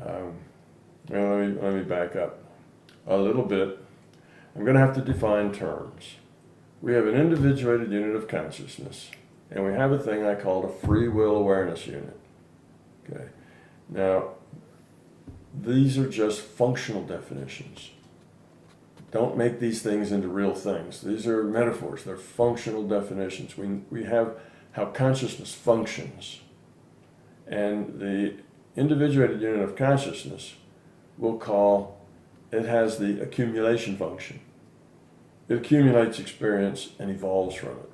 Well, let me back up a little bit. I'm going to have to define terms. We have an individuated unit of consciousness, and we have a thing I call a free will awareness unit. Okay. Now, these are just functional definitions. Don't make these things into real things. These are metaphors. They're functional definitions. We have how consciousness functions. And the individuated unit of consciousness we'll call, it has the accumulation function. It accumulates experience and evolves from it.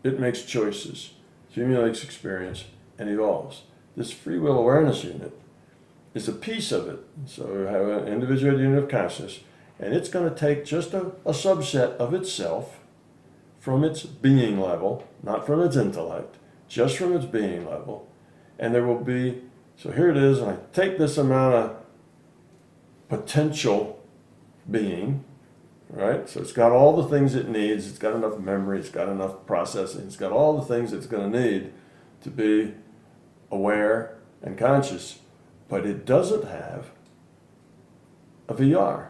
It makes choices, accumulates experience, and evolves. This free will awareness unit is a piece of it. So we have an individuated unit of consciousness, and it's going to take just a subset of itself from its being level, not from its intellect, just from its being level. And there will be, so here it is, and I take this amount of potential being, right? So it's got all the things it needs. It's got enough memory. It's got enough processing. It's got all the things it's going to need to be aware and conscious. But it doesn't have a VR.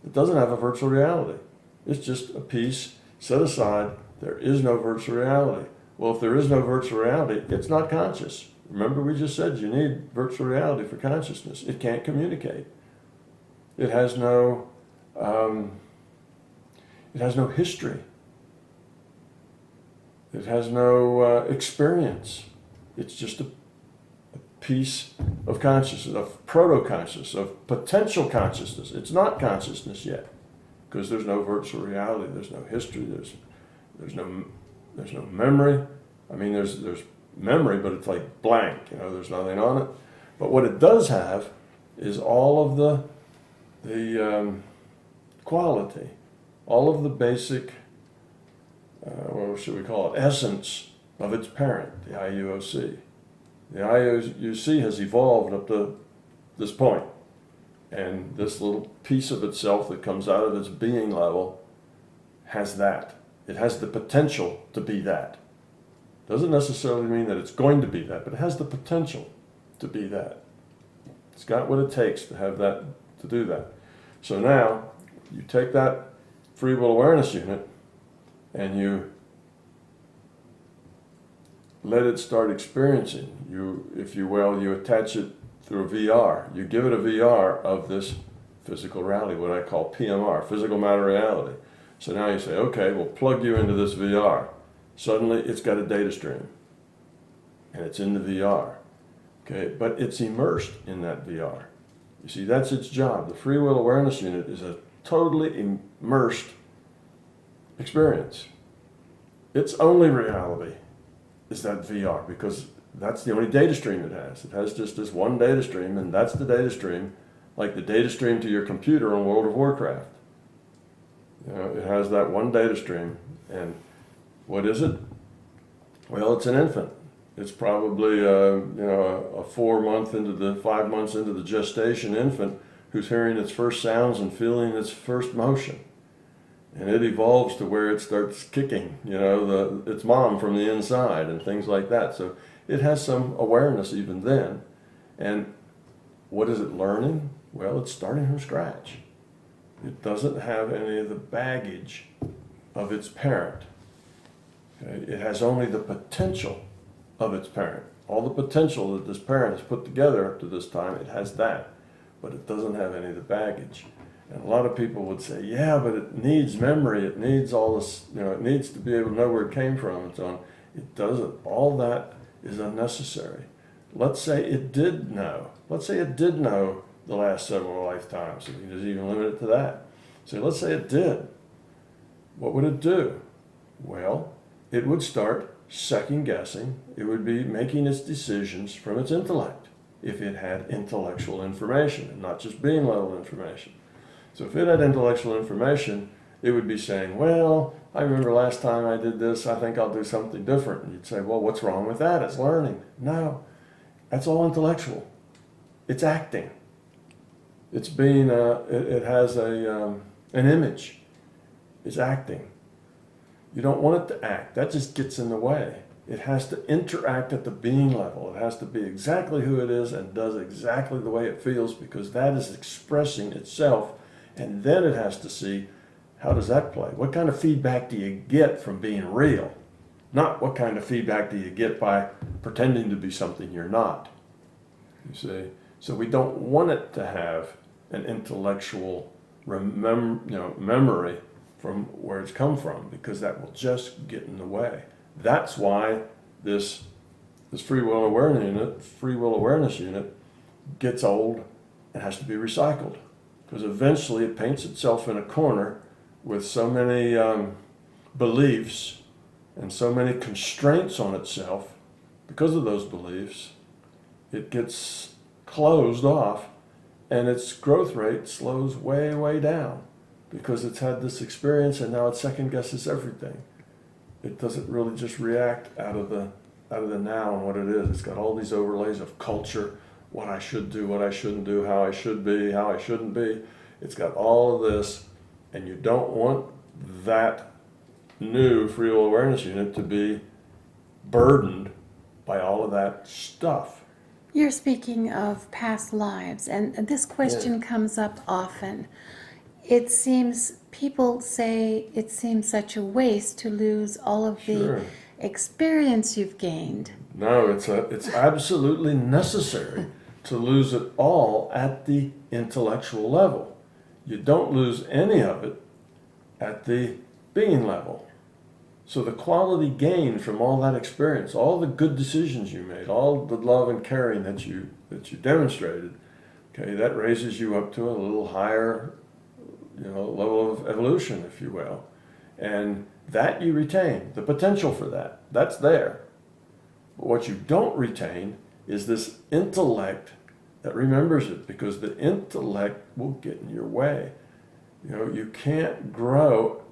It doesn't have a virtual reality. It's just a piece set aside. There is no virtual reality. Well, if there is no virtual reality, it's not conscious. Remember, we just said you need virtual reality for consciousness. It can't communicate. It has no history. It has no experience. It's just a piece of consciousness, of proto-consciousness, of potential consciousness. It's not consciousness yet, because there's no virtual reality. There's no history. There's no memory. I mean, there's memory, but it's like blank. You know, there's nothing on it. But what it does have is all of the quality, all of the basic, what should we call it, essence of its parent, the IUOC. The IUOC has evolved up to this point, and this little piece of itself that comes out of its being level has that. It has the potential to be that. Doesn't necessarily mean that it's going to be that, but it has the potential to be that. It's got what it takes to have that, to do that. So now, you take that free will awareness unit and you let it start experiencing. You, if you will, you attach it through a VR. You give it a VR of this physical reality, what I call PMR, physical matter reality. So now you say, okay, we'll plug you into this VR. Suddenly it's got a data stream and it's in the VR. Okay, but it's immersed in that VR. You see, that's its job. The free will awareness unit is a totally immersed experience. Its only reality is that VR, because that's the only data stream it has. It has just this one data stream, and that's the data stream, like the data stream to your computer on World of Warcraft. You know, it has that one data stream, and what is it? Well, it's an infant. It's probably a 4 month into the 5 months into the gestation infant who's hearing its first sounds and feeling its first motion, and it evolves to where it starts kicking, its mom from the inside and things like that. So it has some awareness even then. And what is it learning? Well, it's starting from scratch. It doesn't have any of the baggage of its parent. Okay? It has only the potential of its parent. All the potential that this parent has put together up to this time, it has that, but it doesn't have any of the baggage. And a lot of people would say, yeah, but it needs memory, it needs all this, it needs to be able to know where it came from and so on. It doesn't. All that is unnecessary. Let's say it did know. Let's say it did know the last several lifetimes. If you just even limit it to that. So let's say it did. What would it do? Well, it would start second guessing. It would be making its decisions from its intellect if it had intellectual information and not just being level information. So if it had intellectual information, it would be saying, well, I remember last time I did this, I think I'll do something different. And you'd say, well, what's wrong with that? It's learning. No, that's all intellectual. It's acting. It's being, it has an image. It's acting. You don't want it to act. That just gets in the way. It has to interact at the being level. It has to be exactly who it is and does exactly the way it feels, because that is expressing itself. And then it has to see, how does that play? What kind of feedback do you get from being real? Not what kind of feedback do you get by pretending to be something you're not. You see? So we don't want it to have an intellectual memory from where it's come from, because that will just get in the way. That's why this free will awareness unit gets old and has to be recycled, because eventually it paints itself in a corner with so many beliefs and so many constraints on itself. Because of those beliefs, it gets closed off, and its growth rate slows way, way down, because it's had this experience and now it second guesses everything. It doesn't really just react out of the now and what it is. It's got all these overlays of culture, what I should do, what I shouldn't do, how I should be, how I shouldn't be. It's got all of this, and you don't want that new free will awareness unit to be burdened by all of that stuff. You're speaking of past lives, and this question comes up often. It seems, people say it seems such a waste to lose all of the experience you've gained. No, it's absolutely necessary to lose it all at the intellectual level. You don't lose any of it at the being level. So the quality gained from all that experience, all the good decisions you made, all the love and caring that you demonstrated, okay, that raises you up to a little higher, level of evolution, if you will. And that you retain, the potential for that, that's there. But what you don't retain is this intellect that remembers it, because the intellect will get in your way. You can't grow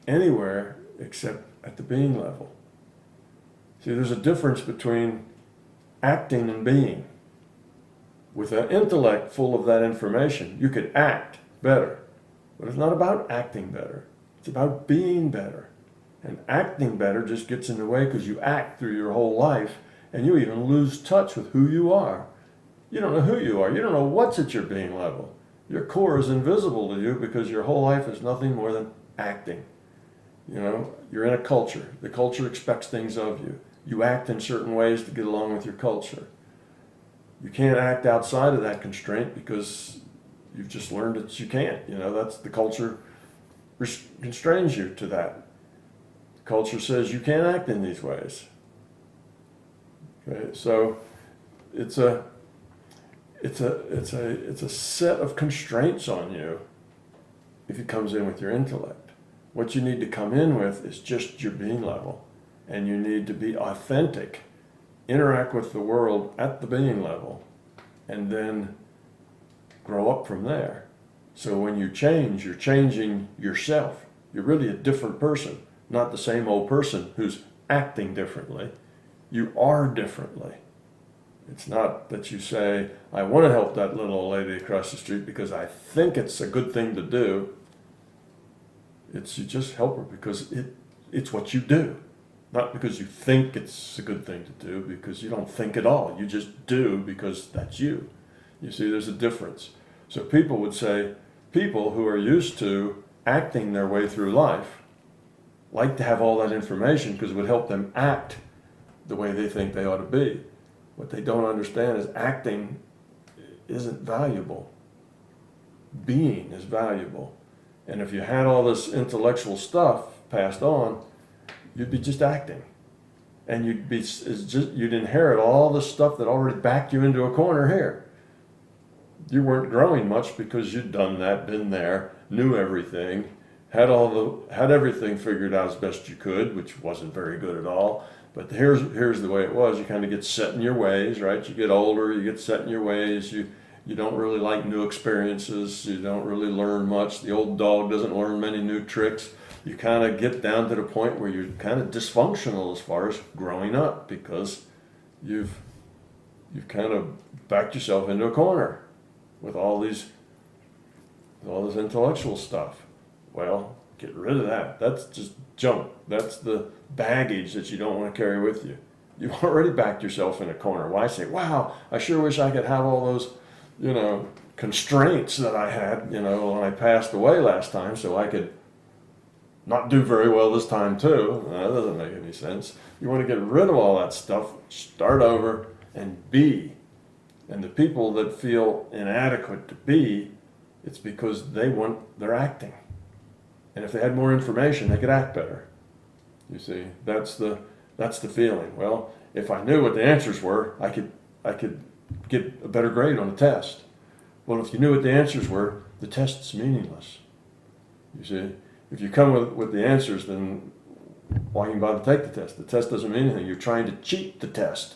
anywhere except at the being level. See, there's a difference between acting and being. With an intellect full of that information, you could act better. But it's not about acting better. It's about being better. And acting better just gets in the way because you act through your whole life, and you even lose touch with who you are. You don't know who you are. You don't know what's at your being level. Your core is invisible to you because your whole life is nothing more than acting. You're in a culture. The culture expects things of you. You act in certain ways to get along with your culture. You can't act outside of that constraint because you've just learned that you can't. That's the culture constrains you to that. The culture says you can't act in these ways. Okay, so it's a set of constraints on you if it comes in with your intellect. What you need to come in with is just your being level, and you need to be authentic, interact with the world at the being level, and then grow up from there. So when you change, you're changing yourself. You're really a different person, not the same old person who's acting differently. You are differently. It's not that you say, I want to help that little old lady across the street because I think it's a good thing to do. It's you just help her because it's what you do. Not because you think it's a good thing to do, because you don't think at all. You just do because that's you. You see, there's a difference. So people would say, people who are used to acting their way through life like to have all that information because it would help them act the way they think they ought to be. What they don't understand is acting isn't valuable. Being is valuable. And if you had all this intellectual stuff passed on, you'd be just acting. And you'd inherit all the stuff that already backed you into a corner here. You weren't growing much because you'd done that, been there, knew everything, had everything figured out as best you could, which wasn't very good at all. But here's the way it was. You kind of get set in your ways, right? You get older, you get set in your ways. You don't really like new experiences. You don't really learn much. The old dog doesn't learn many new tricks. You kind of get down to the point where you're kind of dysfunctional as far as growing up because you've kind of backed yourself into a corner with all this intellectual stuff. Well, Get rid of that. That's just junk. That's the baggage that you don't want to carry with you. You've already backed yourself in a corner. Why say, wow, I sure wish I could have all those, constraints that I had, when I passed away last time so I could not do very well this time too. That doesn't make any sense. You want to get rid of all that stuff, start over, and be. And the people that feel inadequate to be, it's because they're acting. And if they had more information, they could act better. You see, that's the feeling. Well, if I knew what the answers were, I could get a better grade on the test. Well, if you knew what the answers were, the test's meaningless. You see, if you come with the answers, then why even bother to take the test? The test doesn't mean anything. You're trying to cheat the test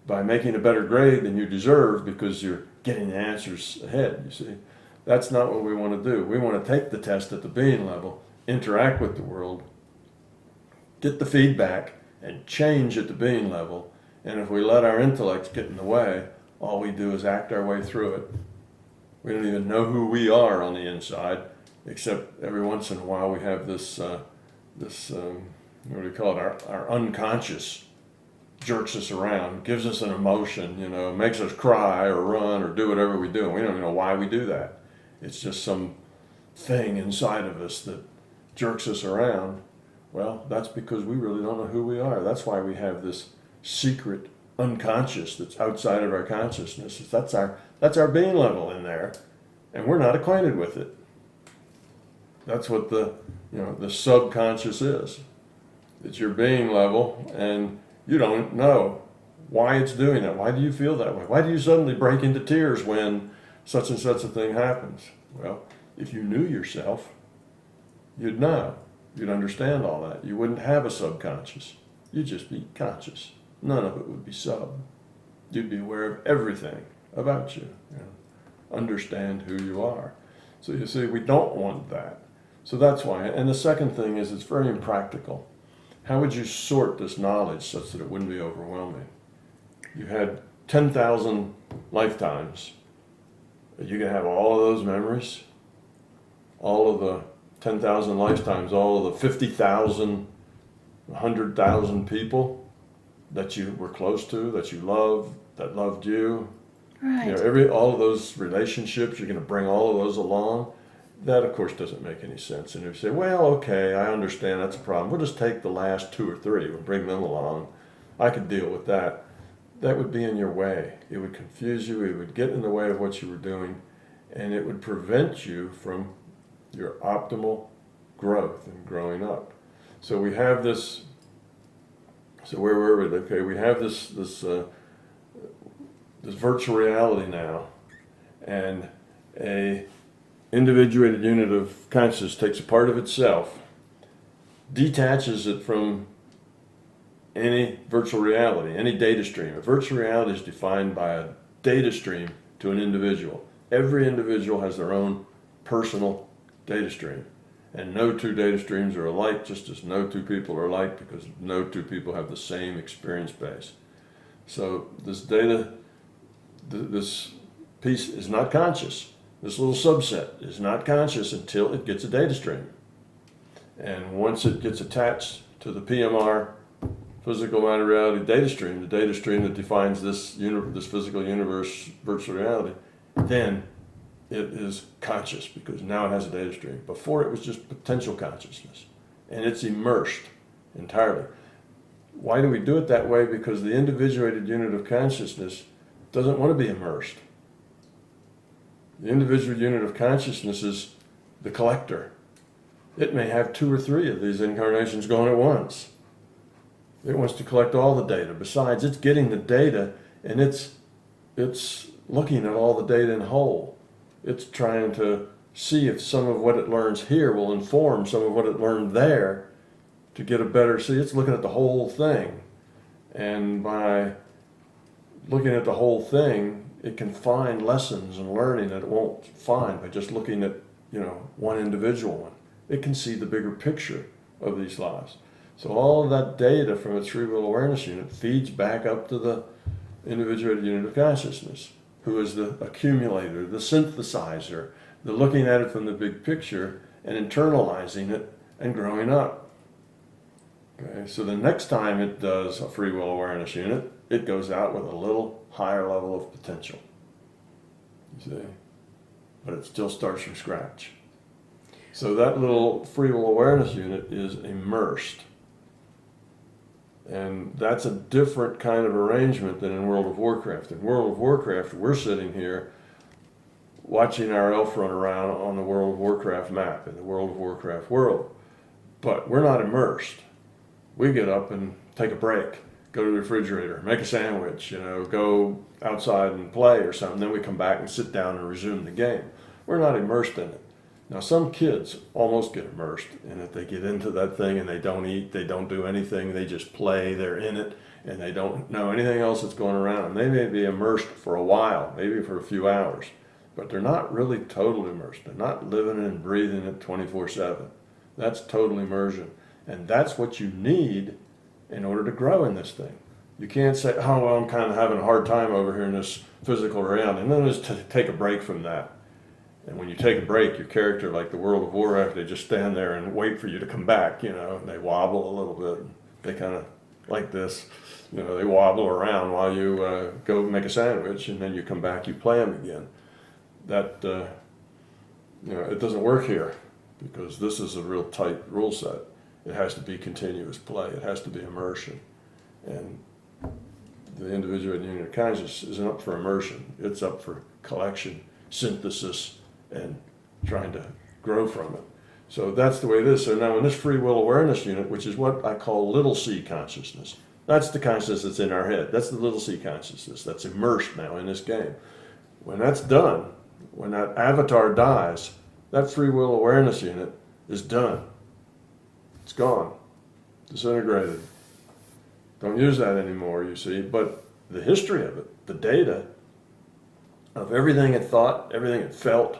by making a better grade than you deserve because you're getting the answers ahead, you see. That's not what we want to do. We want to take the test at the being level, interact with the world, get the feedback, and change at the being level. And if we let our intellects get in the way, all we do is act our way through it. We don't even know who we are on the inside, except every once in a while we have this what do we call it? Our unconscious jerks us around, gives us an emotion, makes us cry or run or do whatever we do. And we don't even know why we do that. It's just some thing inside of us that jerks us around. Well, that's because we really don't know who we are. That's why we have this secret unconscious that's outside of our consciousness. That's our being level in there, and we're not acquainted with it. That's what the subconscious is. It's your being level, and you don't know why it's doing that. Why do you feel that way? Why do you suddenly break into tears when such and such a thing happens? Well, if you knew yourself, you'd know. You'd understand all that. You wouldn't have a subconscious. You'd just be conscious. None of it would be sub. You'd be aware of everything about you. Understand who you are. So you see, we don't want that. So that's why. And the second thing is it's very impractical. How would you sort this knowledge such that it wouldn't be overwhelming? You had 10,000 lifetimes. You can have all of those memories, all of the 10,000 lifetimes, all of the 50,000, 100,000 people that you were close to, that you loved, that loved you. Right. All of those relationships, you're going to bring all of those along. That, of course, doesn't make any sense. And if you say, well, okay, I understand that's a problem. We'll just take the last 2 or 3 and bring them along. I could deal with that. That would be in your way. It would confuse you. It would get in the way of what you were doing. And it would prevent you from your optimal growth and growing up. So we have this, so where were we? Okay, we have this virtual reality now, and a individuated unit of consciousness takes a part of itself, detaches it from any virtual reality, any data stream. A virtual reality is defined by a data stream to an individual. Every individual has their own personal data stream. And no 2 data streams are alike, just as no 2 people are alike, because no 2 people have the same experience base. So this data, this piece is not conscious. This little subset is not conscious until it gets a data stream. And once it gets attached to the PMR, physical matter reality data stream, the data stream that defines this physical universe, virtual reality, then it is conscious because now it has a data stream. Before it was just potential consciousness, and it's immersed entirely. Why do we do it that way? Because the individuated unit of consciousness doesn't want to be immersed. The individual unit of consciousness is the collector. It may have 2 or 3 of these incarnations going at once. It wants to collect all the data. Besides, it's getting the data, and it's looking at all the data in whole. It's trying to see if some of what it learns here will inform some of what it learned there to get a better, see, it's looking at the whole thing. And by looking at the whole thing, it can find lessons and learning that it won't find by just looking at, one individual one. It can see the bigger picture of these lives. So all of that data from its free will awareness unit feeds back up to the individuated unit of consciousness, who is the accumulator, the synthesizer, the looking at it from the big picture, and internalizing it and growing up. Okay, so the next time it does a free will awareness unit, it goes out with a little higher level of potential. You see? But it still starts from scratch. So that little free will awareness unit is immersed. And that's a different kind of arrangement than in World of Warcraft. In World of Warcraft, we're sitting here watching our elf run around on the World of Warcraft map, in the World of Warcraft world. But we're not immersed. We get up and take a break, go to the refrigerator, make a sandwich, go outside and play or something. Then we come back and sit down and resume the game. We're not immersed in it. Now, some kids almost get immersed in it. They get into that thing and they don't eat, they don't do anything, they just play, they're in it, and they don't know anything else that's going around. And they may be immersed for a while, maybe for a few hours, but they're not really totally immersed. They're not living and breathing it 24/7. That's total immersion. And that's what you need in order to grow in this thing. You can't say, oh, well, I'm kind of having a hard time over here in this physical reality, and then just take a break from that. And when you take a break, your character, like the World of Warcraft, they just stand there and wait for you to come back, and they wobble a little bit. They kind of like this, they wobble around while you go make a sandwich, and then you come back, you play them again. That, it doesn't work here, because this is a real tight rule set. It has to be continuous play. It has to be immersion. And the individuated unit of consciousness isn't up for immersion. It's up for collection, synthesis, and trying to grow from it. So that's the way it is. So now in this free will awareness unit, which is what I call little c consciousness, that's the consciousness that's in our head. That's the little c consciousness that's immersed now in this game. When that's done, when that avatar dies, that free will awareness unit is done. It's gone, disintegrated. Don't use that anymore, you see. But the history of it, the data of everything it thought, everything it felt,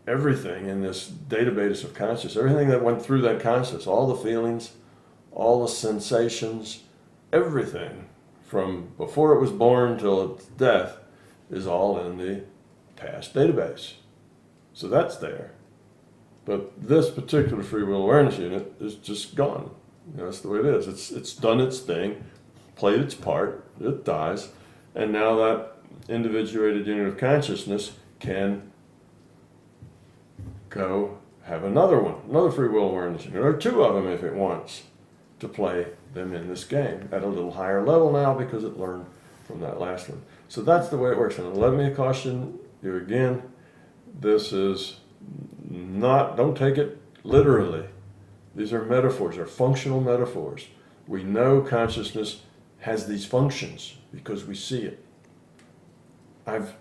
everything in this database of consciousness, everything that went through that consciousness, all the feelings, all the sensations, everything from before it was born till its death is all in the past database. So that's there. But this particular free will awareness unit is just gone. That's the way it is. It's done its thing, played its part, it dies, and now that individuated unit of consciousness can go have another one, another free will awareness unit, or two of them if it wants, to play them in this game at a little higher level now because it learned from that last one. So that's the way it works. And let me caution you again, this is not, don't take it literally. These are metaphors, they're functional metaphors. We know consciousness has these functions because we see it. I've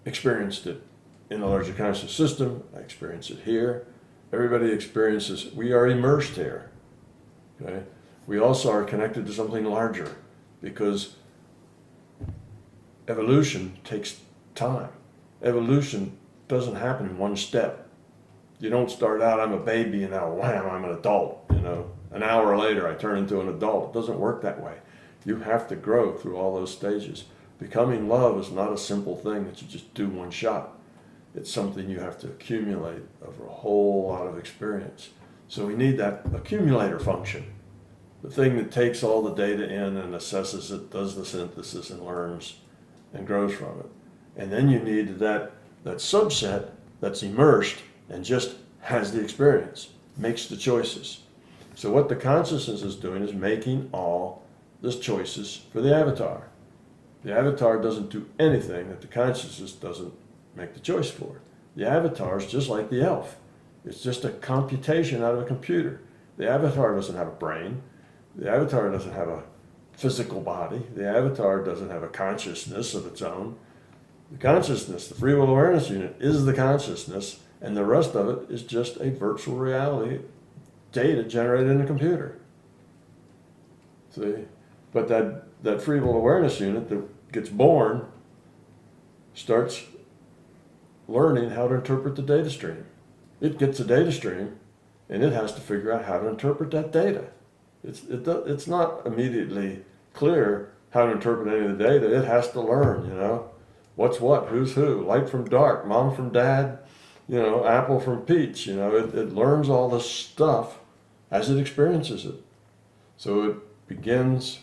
experienced it in the larger conscious system. I experience it here. Everybody experiences, we are immersed here. Okay? We also are connected to something larger because evolution takes time. Evolution doesn't happen in one step. You don't start out, I'm a baby, and now wham, I'm an adult. An hour later I turn into an adult. It doesn't work that way. You have to grow through all those stages. Becoming love is not a simple thing that you just do one shot. It's something you have to accumulate over a whole lot of experience. So we need that accumulator function. The thing that takes all the data in and assesses it, does the synthesis and learns and grows from it. And then you need that subset that's immersed and just has the experience, makes the choices. So what the consciousness is doing is making all those choices for the avatar. The avatar doesn't do anything that the consciousness doesn't make the choice for. The avatar is just like the elf. It's just a computation out of a computer. The avatar doesn't have a brain. The avatar doesn't have a physical body. The avatar doesn't have a consciousness of its own. The consciousness, the free will awareness unit, is the consciousness, and the rest of it is just a virtual reality data generated in a computer. See? But that free will awareness unit that gets born starts learning how to interpret the data stream. It gets a data stream, and it has to figure out how to interpret that data. It's not immediately clear how to interpret any of the data. It has to learn, what's what, who's who, light from dark, mom from dad, apple from peach. It learns all this stuff as it experiences it. So it begins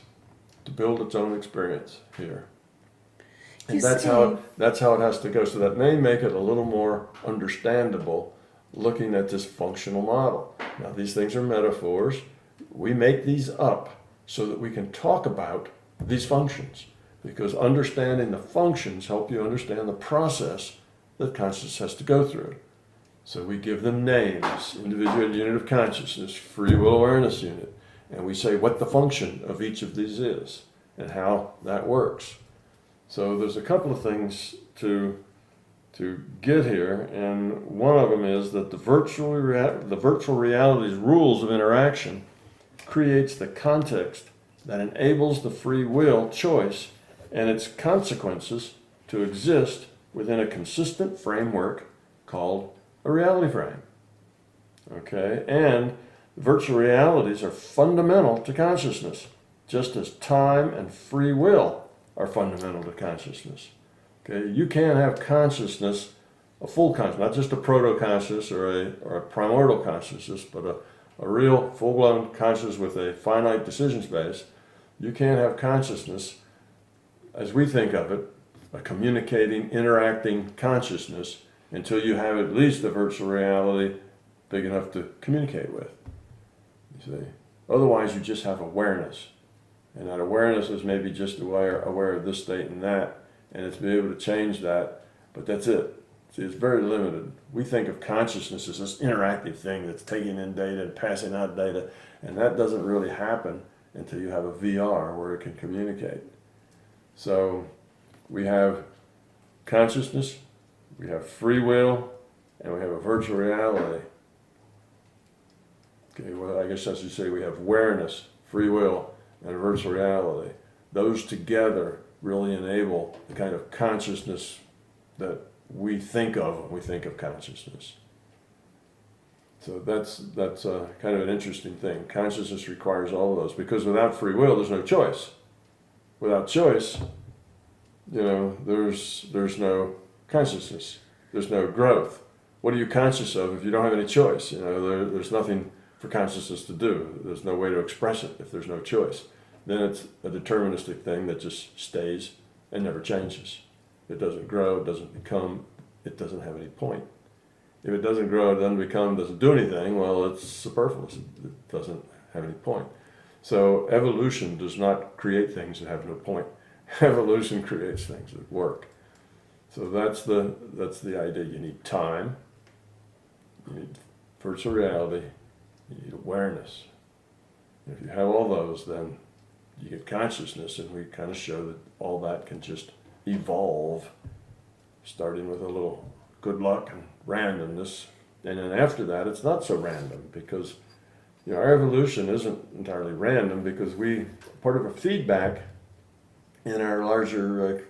to build its own experience here. And that's how it has to go. So that may make it a little more understandable looking at this functional model. Now, these things are metaphors. We make these up so that we can talk about these functions, because understanding the functions help you understand the process that consciousness has to go through. So we give them names: individual unit of consciousness, free will awareness unit, and we say what the function of each of these is and how that works. So there's a couple of things to get here, and one of them is that the virtual reality's rules of interaction creates the context that enables the free will choice and its consequences to exist within a consistent framework called a reality frame. Okay, and virtual realities are fundamental to consciousness, just as time and free will are fundamental to consciousness. Okay, you can't have consciousness, a full consciousness, not just a proto-conscious or a primordial consciousness, but a real full-blown consciousness with a finite decision space. You can't have consciousness, as we think of it, a communicating, interacting consciousness, until you have at least a virtual reality big enough to communicate with. You see? Otherwise, you just have awareness. And that awareness is maybe just aware of this state and that, and it's be able to change that, but that's it. See, it's very limited. We think of consciousness as this interactive thing that's taking in data and passing out data, and that doesn't really happen until you have a VR where it can communicate. So we have consciousness, we have free will, and we have a virtual reality. Okay, well, I guess I should say we have awareness, free will, and a virtual reality. Those together really enable the kind of consciousness that we think of when we think of consciousness. So that's kind of an interesting thing. Consciousness requires all of those, because without free will, there's no choice. Without choice, there's no consciousness. There's no growth. What are you conscious of if you don't have any choice? There's nothing for consciousness to do. There's no way to express it if there's no choice. Then it's a deterministic thing that just stays and never changes. It doesn't grow, it doesn't become, it doesn't have any point. If it doesn't grow, it doesn't become, doesn't do anything, well, it's superfluous. It doesn't have any point. So evolution does not create things that have no point. Evolution creates things that work. So that's the idea. You need time, you need virtual reality, you need awareness. And if you have all those, then you get consciousness, and we kind of show that all that can just evolve, starting with a little good luck and randomness, and then after that it's not so random, because our evolution isn't entirely random, because part of a feedback in our larger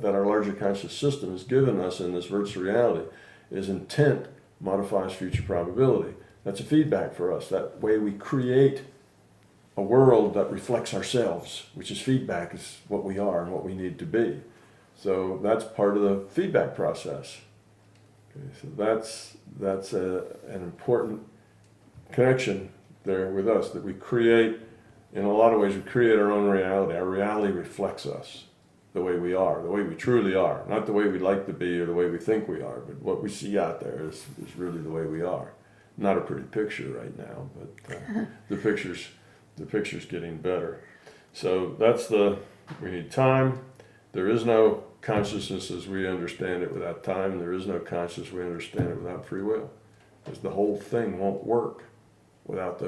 that our larger conscious system has given us in this virtual reality is intent modifies future probability. That's a feedback for us. That way we create a world that reflects ourselves, which is feedback, is what we are and what we need to be. So that's part of the feedback process. Okay, so that's an important connection there with us, that we create, in a lot of ways, we create our own reality. Our reality reflects us, the way we are, the way we truly are. Not the way we'd like to be or the way we think we are, but what we see out there is really the way we are. Not a pretty picture right now, but the picture's getting better. So we need time. There is no consciousness as we understand it without time, and there is no consciousness we understand it without free will. Because the whole thing won't work without those